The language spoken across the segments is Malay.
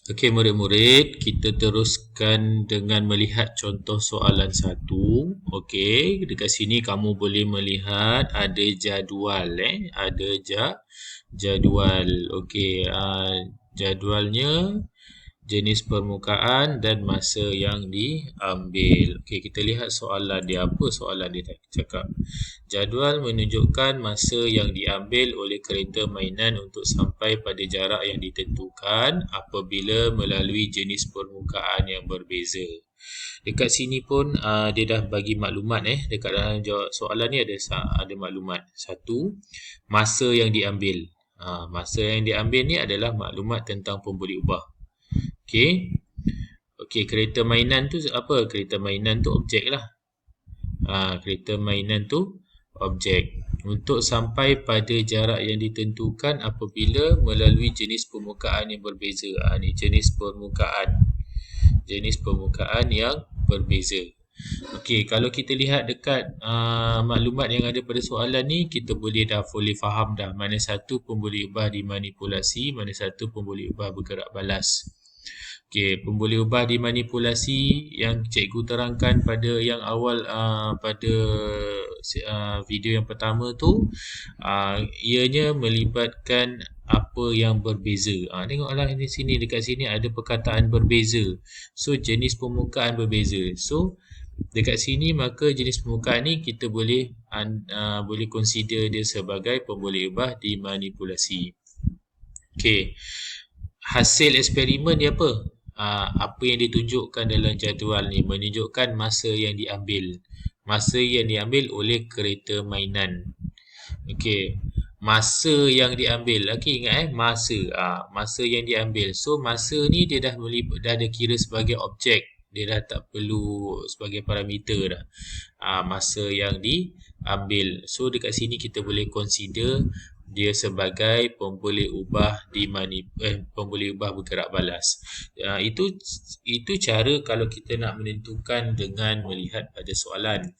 Okey murid-murid, kita teruskan dengan melihat contoh soalan 1. Okey, dekat sini kamu boleh melihat ada jadual ada jadual. Okey, jadualnya jenis permukaan dan masa yang diambil. Okey, kita lihat soalan dia. Apa soalan dia cakap? Jadual menunjukkan masa yang diambil oleh kereta mainan untuk sampai pada jarak yang ditentukan apabila melalui jenis permukaan yang berbeza. Dekat sini pun dia dah bagi maklumat dekat dalam jawab soalan ni ada maklumat. Satu, masa yang diambil. Masa yang diambil ni adalah maklumat tentang pemboleh ubah. Okey. Okey, kereta mainan tu apa? Kereta mainan tu objek lah. Kereta mainan tu objek. Untuk sampai pada jarak yang ditentukan apabila melalui jenis permukaan yang berbeza. Ni jenis permukaan. Jenis permukaan yang berbeza. Okey, kalau kita lihat dekat maklumat yang ada pada soalan ni, kita boleh faham dah mana satu pemboleh ubah dimanipulasi, mana satu pemboleh ubah bergerak balas. Okey, pemboleh ubah dimanipulasi yang cikgu terangkan pada yang awal pada video yang pertama tu, ianya melibatkan apa yang berbeza. Tengoklah di sini, dekat sini ada perkataan berbeza. So jenis permukaan berbeza. So dekat sini maka jenis permukaan ni kita boleh consider dia sebagai pemboleh ubah dimanipulasi. Okey. Hasil eksperimen dia apa? Apa yang ditunjukkan dalam jadual ni menunjukkan masa yang diambil. Masa yang diambil oleh kereta mainan. Okey. Masa yang diambil. Okey, ingat masa. Masa yang diambil. So masa ni dia dah ada kira sebagai objek. Dia dah tak perlu sebagai parameter dah. Masa yang diambil. So dekat sini kita boleh consider dia sebagai pemboleh ubah pemboleh ubah bergerak balas. Itu cara kalau kita nak menentukan dengan melihat pada soalan.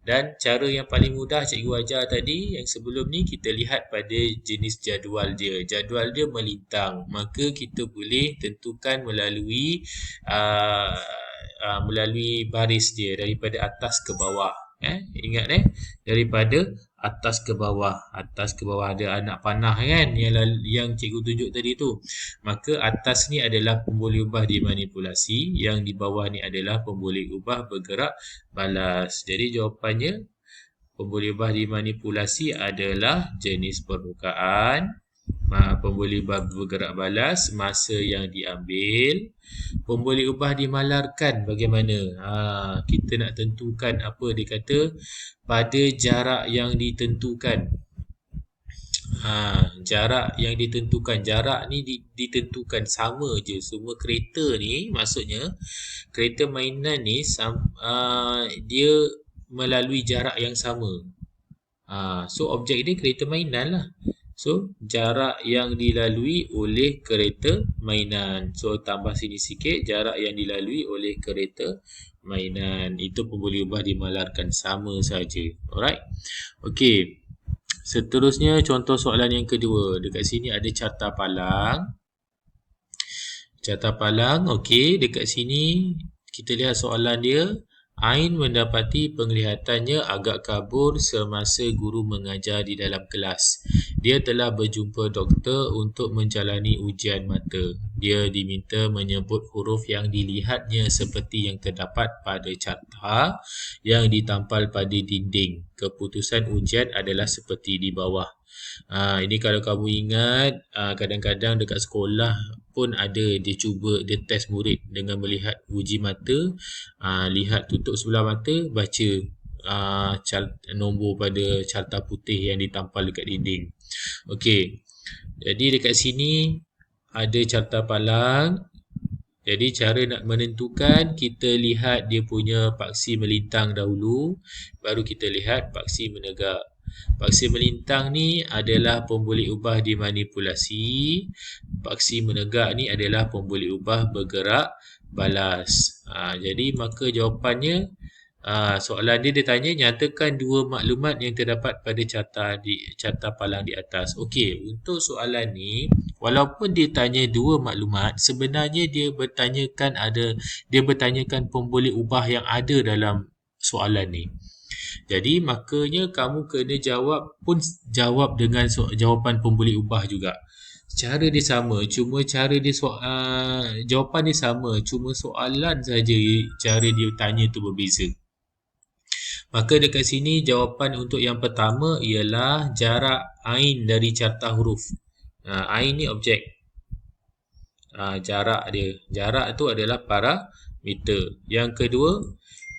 Dan cara yang paling mudah cikgu ajar tadi yang sebelum ni, kita lihat pada jenis jadual dia. Jadual dia melintang. Maka kita boleh tentukan melalui baris dia daripada atas ke bawah. Ingat daripada atas ke bawah. Atas ke bawah ada anak panah kan yang cikgu tunjuk tadi tu. Maka atas ni adalah pemboleh ubah dimanipulasi, yang di bawah ni adalah pemboleh ubah bergerak balas. Jadi jawapannya pemboleh ubah dimanipulasi adalah jenis permukaan, pemboleh ubah bergerak balas, masa yang diambil. Pemboleh ubah dimalarkan bagaimana? Kita nak tentukan apa dia kata, pada jarak yang ditentukan. Jarak yang ditentukan. Jarak ni ditentukan sama je. Semua kereta ni, maksudnya kereta mainan ni dia melalui jarak yang sama. So objek dia kereta mainan lah. So jarak yang dilalui oleh kereta mainan. So tambah sini sikit, jarak yang dilalui oleh kereta mainan. Itu pemboleh ubah dimalarkan, sama saja. Alright. Okey. Seterusnya contoh soalan yang kedua. Dekat sini ada carta palang. Carta palang. Okey, dekat sini kita lihat soalan dia. Ain mendapati penglihatannya agak kabur semasa guru mengajar di dalam kelas. Dia telah berjumpa doktor untuk menjalani ujian mata. Dia diminta menyebut huruf yang dilihatnya seperti yang terdapat pada carta yang ditampal pada dinding. Keputusan ujian adalah seperti di bawah. Ini kalau kamu ingat, kadang-kadang dekat sekolah pun ada dia test murid dengan melihat uji mata, lihat tutup sebelah mata, baca nombor pada carta putih yang ditampal dekat dinding. Okey. Jadi dekat sini ada carta palang. Jadi cara nak menentukan, kita lihat dia punya paksi melintang dahulu, baru kita lihat paksi menegak. Paksi melintang ni adalah pemboleh ubah dimanipulasi. Paksi menegak ni adalah pemboleh ubah bergerak balas. Jadi maka jawapannya Soalan dia tanya nyatakan dua maklumat yang terdapat pada carta palang di atas. Okey, untuk soalan ni walaupun dia tanya dua maklumat, sebenarnya dia bertanyakan pemboleh ubah yang ada dalam soalan ni. Jadi makanya kamu kena jawab dengan jawapan pemboleh ubah juga. Cara dia sama, cuma jawapan dia sama, cuma soalan saja cara dia tanya tu berbeza. Maka dekat sini jawapan untuk yang pertama ialah jarak ain dari carta huruf. Ain ni objek. Jarak dia. Jarak tu adalah parameter. Yang kedua,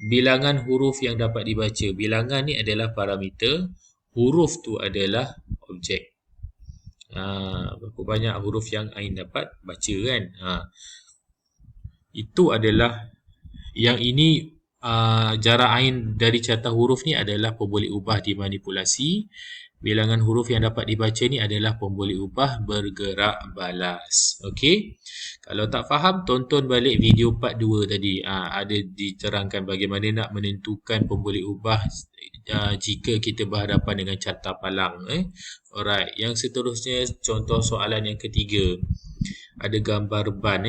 bilangan huruf yang dapat dibaca. Bilangan ni adalah parameter. Huruf tu adalah objek. Berapa banyak huruf yang ain dapat baca kan? Itu adalah yang ini. Jarak ain dari carta huruf ni adalah pemboleh ubah dimanipulasi. Bilangan huruf yang dapat dibaca ni adalah pemboleh ubah bergerak balas. Okey. Kalau tak faham, tonton balik video part 2 tadi. Ada diterangkan bagaimana nak menentukan pemboleh ubah jika kita berhadapan dengan carta palang. Alright. Yang seterusnya contoh soalan yang ketiga. Ada gambar reban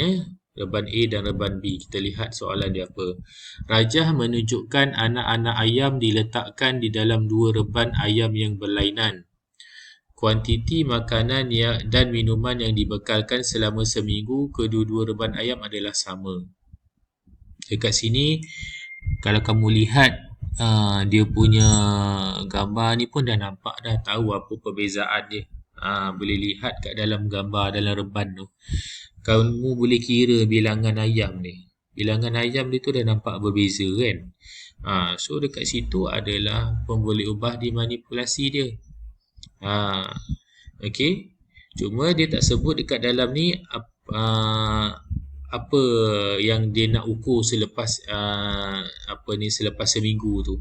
reban A dan reban B. Kita lihat soalan dia apa. Rajah menunjukkan anak-anak ayam diletakkan di dalam dua reban ayam yang berlainan. Kuantiti makanan dan minuman yang dibekalkan selama seminggu kedua-dua reban ayam adalah sama. Dekat sini, kalau kamu lihat dia punya gambar ni pun dah nampak dah tahu apa perbezaan dia. Boleh lihat kat dalam gambar dalam reban tu. Kamu boleh kira bilangan ayam ni. Bilangan ayam dia tu dah nampak berbeza kan. So dekat situ adalah pemboleh ubah dimanipulasi dia. Okey. Cuma dia tak sebut dekat dalam ni apa yang dia nak ukur selepas selepas seminggu tu.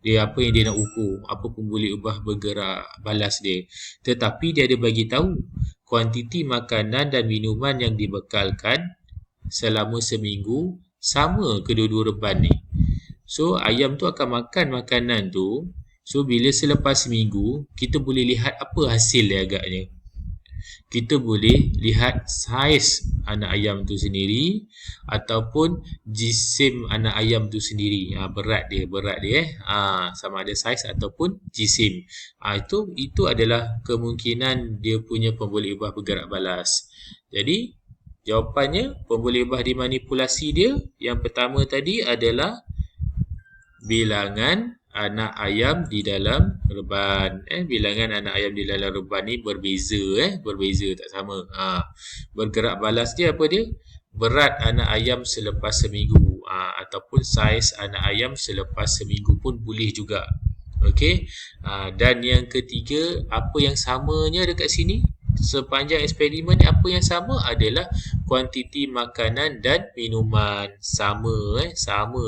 Apa yang dia nak ukur, apa pemboleh ubah bergerak balas dia. Tetapi dia ada bagi tahu kuantiti makanan dan minuman yang dibekalkan selama seminggu sama kedua-dua reban ni. So ayam tu akan makan makanan tu. So bila selepas seminggu, kita boleh lihat apa hasil dia agaknya. Kita boleh lihat saiz anak ayam tu sendiri ataupun jisim anak ayam tu sendiri. Berat dia sama ada saiz ataupun jisim. Itu adalah kemungkinan dia punya pemboleh ubah bergerak balas. Jadi jawapannya pemboleh ubah dimanipulasi dia yang pertama tadi adalah bilangan anak ayam di dalam reban. Bilangan anak ayam di dalam reban ni berbeza tak sama. Bergerak balas dia apa dia? Berat anak ayam selepas seminggu ataupun saiz anak ayam selepas seminggu pun boleh juga. Okey. Dan yang ketiga, apa yang samanya dekat sini? Sepanjang eksperimen ni apa yang sama adalah kuantiti makanan dan minuman. Sama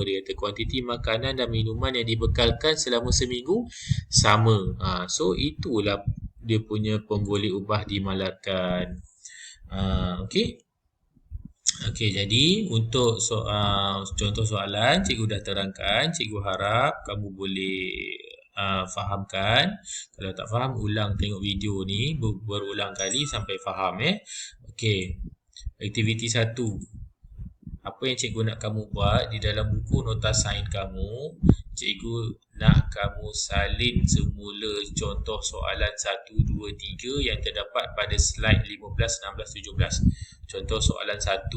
dia kata kuantiti makanan dan minuman yang dibekalkan selama seminggu sama. So itulah dia punya pemboleh ubah dimalatkan. Okey. Jadi untuk contoh soalan cikgu dah terangkan. Cikgu harap kamu boleh fahamkan. Kalau tak faham, ulang tengok video ni berulang kali sampai faham. Okey. Aktiviti 1. Apa yang cikgu nak kamu buat di dalam buku nota sain kamu, cikgu nak kamu salin semula contoh soalan 1, 2, 3 yang terdapat pada slide 15, 16, 17. Contoh soalan 1,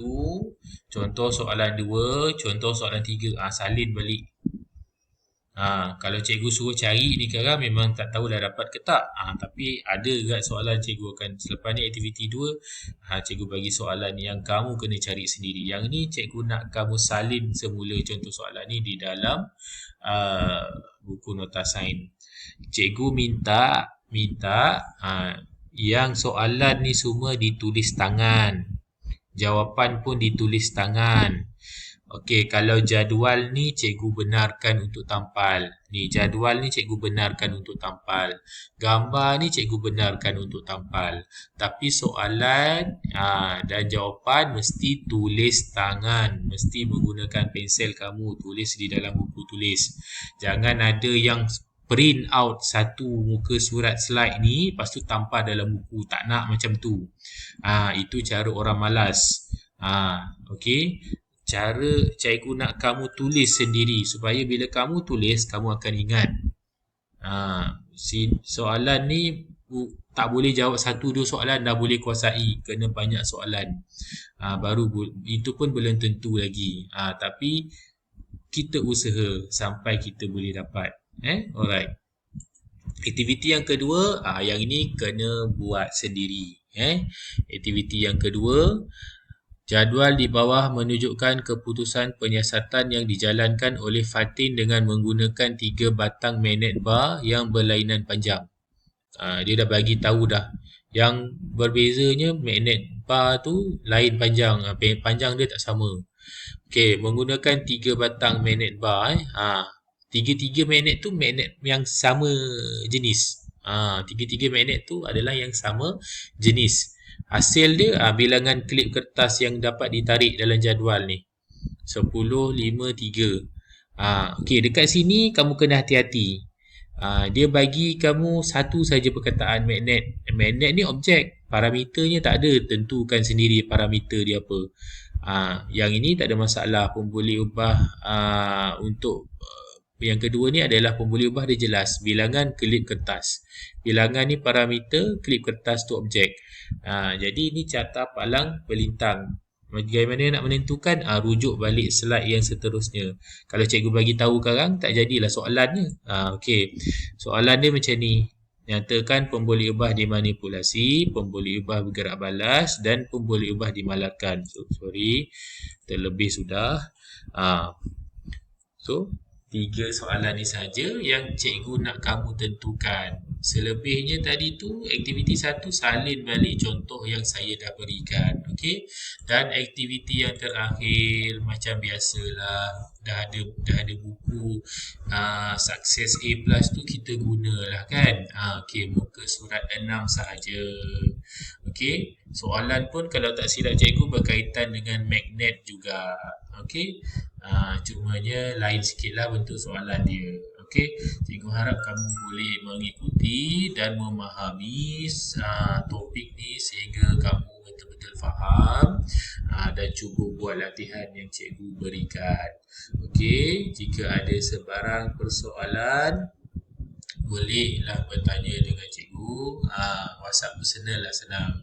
contoh soalan 2, contoh soalan 3. Salin balik. Kalau cikgu suruh cari ni sekarang memang tak tahu dah dapat ke tak. Tapi ada juga soalan cikgu akan selepas ni aktiviti 2, cikgu bagi soalan yang kamu kena cari sendiri. Yang ni cikgu nak kamu salin semula contoh soalan ni di dalam buku nota sain. Cikgu minta yang soalan ni semua ditulis tangan. Jawapan pun ditulis tangan. Okey, kalau jadual ni cikgu benarkan untuk tampal. Ni jadual ni cikgu benarkan untuk tampal. Gambar ni cikgu benarkan untuk tampal. Tapi soalan dan jawapan mesti tulis tangan. Mesti menggunakan pensel kamu tulis di dalam buku tulis. Jangan ada yang print out satu muka surat slide ni lepas tu tampal dalam buku. Tak nak macam tu. Itu cara orang malas. Okey. Cara cikgu nak kamu tulis sendiri supaya bila kamu tulis kamu akan ingat. Soalan ni tak boleh jawab satu dua soalan dah boleh kuasai, kena banyak soalan. Baru itu pun belum tentu lagi. Tapi kita usaha sampai kita boleh dapat. Alright. Aktiviti yang kedua, yang ini kena buat sendiri. Aktiviti yang kedua, jadual di bawah menunjukkan keputusan penyiasatan yang dijalankan oleh Fatin dengan menggunakan 3 batang magnet bar yang berlainan panjang. Dia dah bagi tahu dah. Yang berbezanya magnet bar tu lain panjang, panjang dia tak sama. Okey, menggunakan 3 batang magnet bar. Tiga-tiga magnet tu magnet yang sama jenis. Tiga-tiga magnet tu adalah yang sama jenis. Hasil dia bilangan klip kertas yang dapat ditarik dalam jadual ni 10, 5, 3. Okey, dekat sini kamu kena hati-hati. Dia bagi kamu satu saja perkataan magnet. Magnet ni objek, parameternya tak ada, tentukan sendiri parameter dia apa. Yang ini tak ada masalah, pun boleh ubah. Untuk yang kedua ni adalah pun boleh ubah, dia jelas. Bilangan klip kertas. Bilangan ni parameter, klip kertas tu objek. Jadi ini carta palang pelintang. Bagaimana nak menentukan? Rujuk balik slide yang seterusnya. Kalau cikgu bagi tahu sekarang tak jadilah soalannya. Okey. Soalan dia macam ni. Nyatakan pemboleh ubah dimanipulasi, pemboleh ubah bergerak balas dan pemboleh ubah dimalarkan. Sorry. Terlebih sudah. So 3 soalan ni saja yang cikgu nak kamu tentukan. Selebihnya tadi tu aktiviti 1 salin balik contoh yang saya dah berikan. Okey. Dan aktiviti yang terakhir macam biasalah, dah ada buku Success A+ tu kita gunalah kan. Okey, muka surat 6 sahaja. Okey. Soalan pun kalau tak silap cikgu berkaitan dengan magnet juga. Okey. Cumanya lain sikit lah bentuk soalan dia. Okey, cikgu harap kamu boleh mengikuti dan memahami topik ni sehingga kamu betul-betul faham dan cuba buat latihan yang cikgu berikan. Okey, jika ada sebarang persoalan bolehlah bertanya dengan cikgu. WhatsApp personal lah, senang.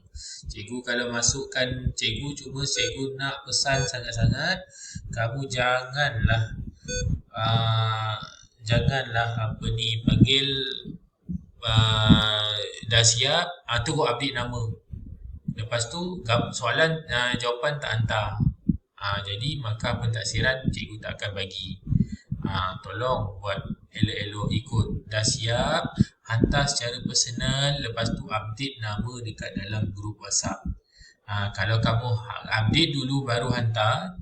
Cikgu kalau masukkan cikgu, cuma cikgu nak pesan sangat-sangat, kamu janganlah panggil dah siap, tunggu update nama. Lepas tu soalan jawapan tak hantar. Jadi maka pentaksiran cikgu tak akan bagi. Tolong buat elok-elok, ikut dah siap, hantar secara personal, lepas tu update nama dekat dalam grup WhatsApp. Kalau kamu update dulu baru hantar,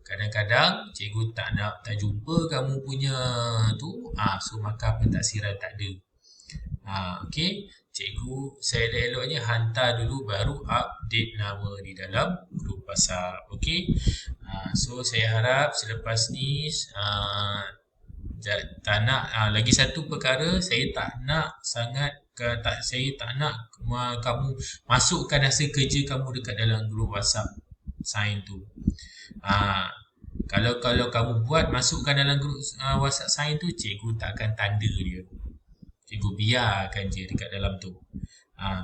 kadang-kadang cikgu tak jumpa kamu punya tu, so maka pentaksiran tak ada. Okey, cikgu saya elok-eloknya hantar dulu baru update nama di dalam grup WhatsApp. Okey. So saya harap selepas ni tak nak lagi satu perkara, saya tak nak kamu masukkan hasil kerja kamu dekat dalam grup WhatsApp sign tu. Kalau kamu buat masukkan dalam grup WhatsApp sign tu, cikgu tak akan tanda dia. Cikgu biarkan je dekat dalam tu.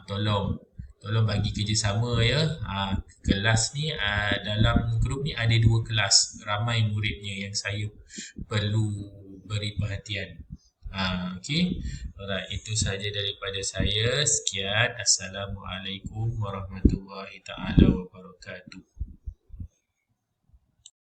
Tolong bagi kerjasama ya. Kelas ni dalam grup ni ada 2 kelas, ramai muridnya yang saya perlu beri perhatian. Okey. Alright, itu saja daripada saya. Sekian. Assalamualaikum warahmatullahi taala wabarakatuh.